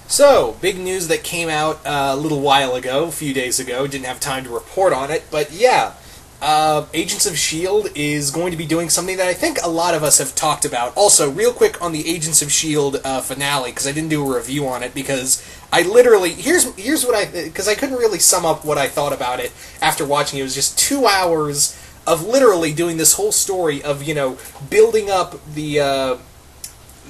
So, big news that came out a little while ago, a few days ago. Didn't have time to report on it, but yeah. Agents of S.H.I.E.L.D. is going to be doing something that I think a lot of us have talked about. Also, real quick on the Agents of S.H.I.E.L.D. Finale, because I didn't do a review on it, because I literally... Here's what I... Because I couldn't really sum up what I thought about it after watching it. It was just 2 hours of literally doing this whole story of, building up the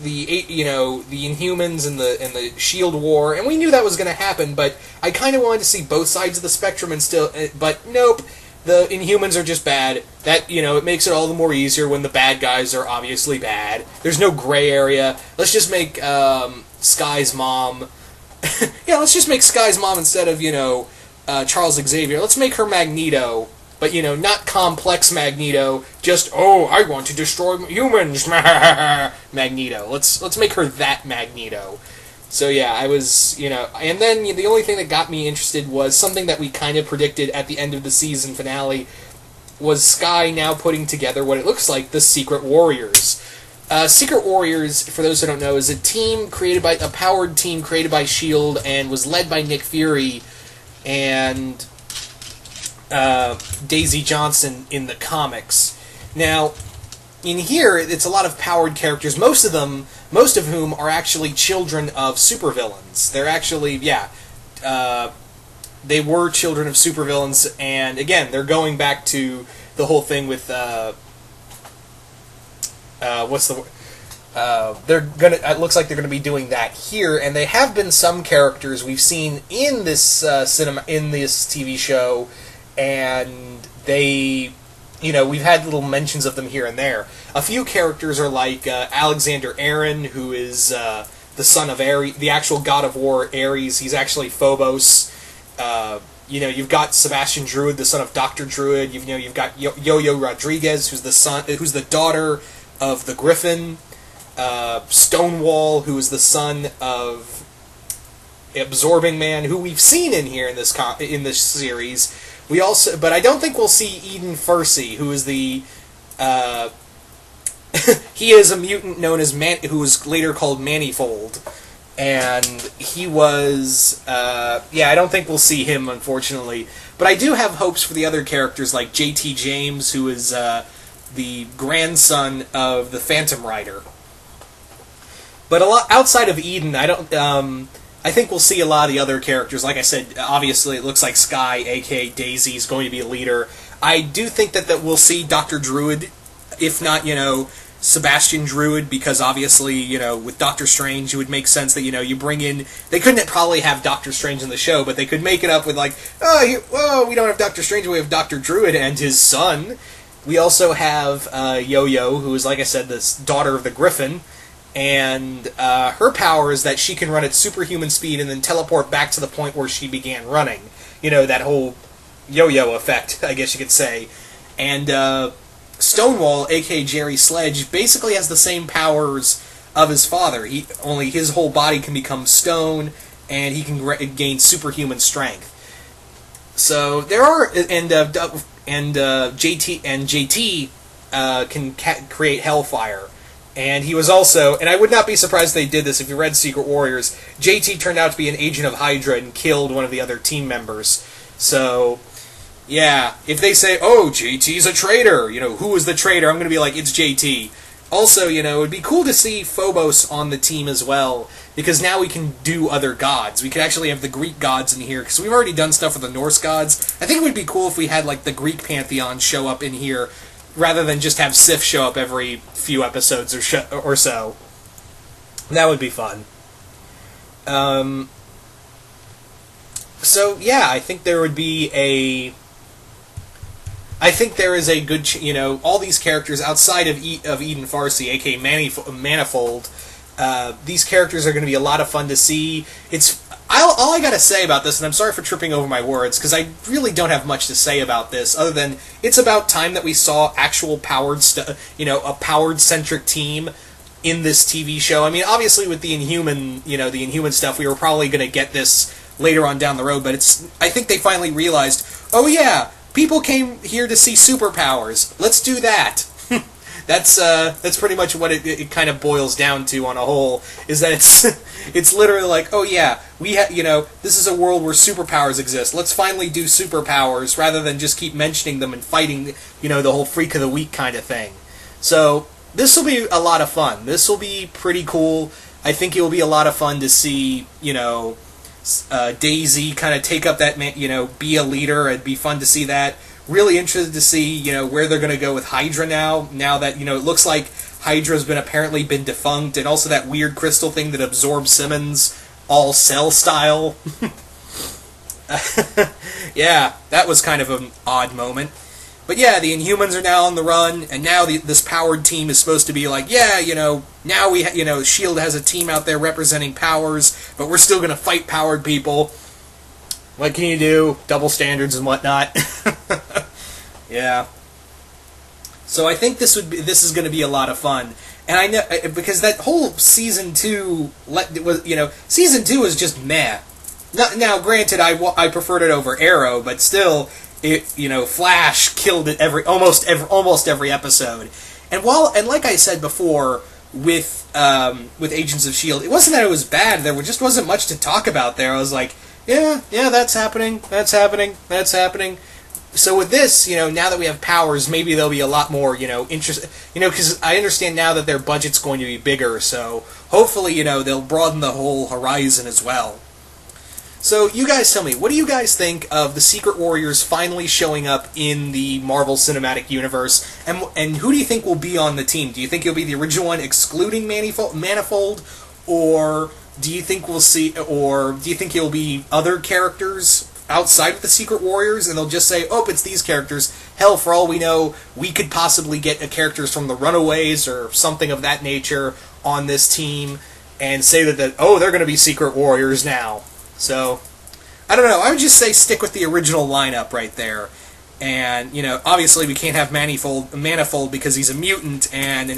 Inhumans and the Shield War, and we knew that was going to happen. But I kind of wanted to see both sides of the spectrum, and still, but nope. The Inhumans are just bad. That it makes it all the more easier when the bad guys are obviously bad. There's no gray area. Let's just make Sky's mom. Yeah, let's just make Sky's mom instead of Charles Xavier. Let's make her Magneto. But, not complex Magneto, just, I want to destroy humans, Magneto. Let's make her that Magneto. So, yeah, I was, and then the only thing that got me interested was something that we kind of predicted at the end of the season finale, was Sky now putting together what it looks like the Secret Warriors. Secret Warriors, for those who don't know, is a powered team created by S.H.I.E.L.D. and was led by Nick Fury and Daisy Johnson in the comics. Now, in here, it's a lot of powered characters, most of whom are actually children of supervillains. They're actually, they were children of supervillains, and again, they're going back to the whole thing with, it looks like they're gonna be doing that here, and they have been some characters we've seen in this in this TV show, and they, we've had little mentions of them here and there. A few characters are like Alexander Aaron, who is the son of Ares, the actual god of war, Ares. He's actually Phobos. You've got Sebastian Druid, the son of Dr. Druid. You've got Yo-Yo Rodriguez, who's the daughter of the Griffin. Stonewall, who is the son of Absorbing Man, who we've seen in here in this series. But I don't think we'll see Eden Fursey, who is the he is a mutant known as who was later called Manifold, and he was I don't think we'll see him, unfortunately. But I do have hopes for the other characters like J.T. James, who is the grandson of the Phantom Rider. But a lot outside of Eden, I think we'll see a lot of the other characters. Like I said, obviously it looks like Sky, a.k.a. Daisy, is going to be a leader. I do think that we'll see Dr. Druid, if not, Sebastian Druid, because obviously, with Doctor Strange, it would make sense that, you bring in... They couldn't probably have Doctor Strange in the show, but they could make it up with, like, we don't have Doctor Strange, we have Dr. Druid and his son. We also have Yo-Yo, who is, like I said, this daughter of the Griffin, and her power is that she can run at superhuman speed and then teleport back to the point where she began running. That whole yo-yo effect, I guess you could say. And Stonewall, a.k.a. Jerry Sledge, basically has the same powers of his father. Only his whole body can become stone, and he can gain superhuman strength. So there are... JT can create Hellfire. And he was also, and I would not be surprised if they did this if you read Secret Warriors, JT turned out to be an agent of Hydra and killed one of the other team members. So, yeah, if they say, JT's a traitor, who is the traitor? I'm going to be like, it's JT. Also, it would be cool to see Phobos on the team as well, because now we can do other gods. We could actually have the Greek gods in here, because we've already done stuff with the Norse gods. I think it would be cool if we had, like, the Greek pantheon show up in here, rather than just have Sif show up every few episodes or so. That would be fun. So, yeah, I think there would be I think there is a good... all these characters outside of Eden Farsi, a.k.a. Manifold, these characters are going to be a lot of fun to see. All I gotta say about this, and I'm sorry for tripping over my words, because I really don't have much to say about this, other than it's about time that we saw actual powered a powered-centric team in this TV show. I mean, obviously with the Inhuman stuff, we were probably gonna get this later on down the road, but I think they finally realized, people came here to see superpowers. Let's do that. That's pretty much what it kind of boils down to on a whole, is that it's literally like, oh yeah, this is a world where superpowers exist. Let's finally do superpowers rather than just keep mentioning them and fighting, the whole freak of the week kind of thing. So this will be a lot of fun. This will be pretty cool. I think it will be a lot of fun to see, Daisy kind of take up that, be a leader. It'd be fun to see that. Really interested to see, where they're going to go with Hydra now that, it looks like Hydra's apparently been defunct, and also that weird crystal thing that absorbs Simmons, all cell style. Yeah, that was kind of an odd moment. But yeah, the Inhumans are now on the run, and now this powered team is supposed to be like, yeah, now we, S.H.I.E.L.D. has a team out there representing powers, but we're still going to fight powered people. What can you do? Double standards and whatnot. Yeah. So I think this is going to be a lot of fun, and I know because that whole season 2 season 2 was just meh. Now, granted, I preferred it over Arrow, but still, Flash killed it almost every episode. And like I said before, with Agents of S.H.I.E.L.D., it wasn't that it was bad. There just wasn't much to talk about there. I was like, yeah, that's happening. So with this, now that we have powers, maybe there'll be a lot more, interest. Because I understand now that their budget's going to be bigger. So hopefully, they'll broaden the whole horizon as well. So you guys tell me, what do you guys think of the Secret Warriors finally showing up in the Marvel Cinematic Universe? And who do you think will be on the team? Do you think it'll be the original one excluding Manifold? Or do you think it'll be other characters outside of the Secret Warriors, and they'll just say, oh, it's these characters. Hell, for all we know, we could possibly get characters from the Runaways or something of that nature on this team, and say that they're going to be Secret Warriors now. So, I don't know. I would just say stick with the original lineup right there. And, obviously we can't have Manifold because he's a mutant and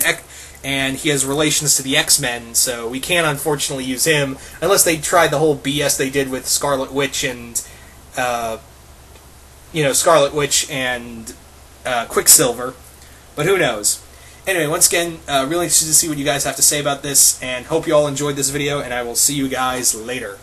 and he has relations to the X-Men, so we can't unfortunately use him unless they try the whole BS they did with Scarlet Witch and Quicksilver. But who knows? Anyway, once again, really interested to see what you guys have to say about this, and hope you all enjoyed this video, and I will see you guys later.